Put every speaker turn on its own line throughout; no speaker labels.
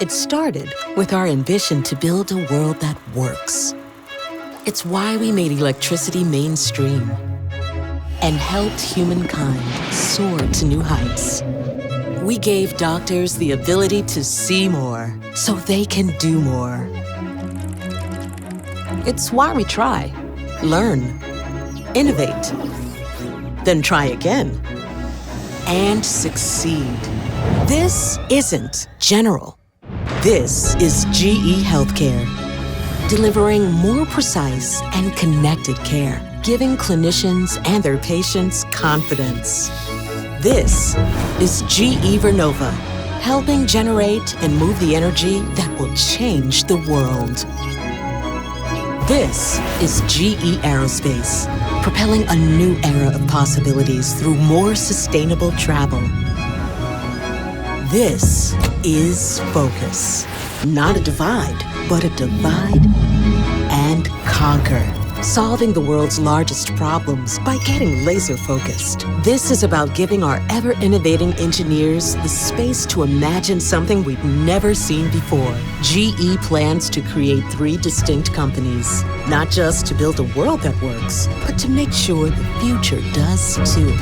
It started with our ambition to build a world that works. It's why we made electricity mainstream and helped humankind soar to new heights. We gave doctors the ability to see more so they can do more. It's why we try, learn, innovate, then try again, and succeed. This isn't general. This is GE Healthcare, delivering more precise and connected care, giving clinicians and their patients confidence. This is GE Vernova, helping generate and move the energy that will change the world. This is GE Aerospace, propelling a new era of possibilities through more sustainable travel. This is focus. Not a divide, but a divide and conquer. Solving the world's largest problems by getting laser focused. This is about giving our ever-innovating engineers the space to imagine something we've never seen before. GE plans to create 3 distinct companies, not just to build a world that works, but to make sure the future does too.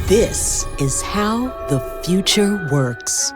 This is how the future works.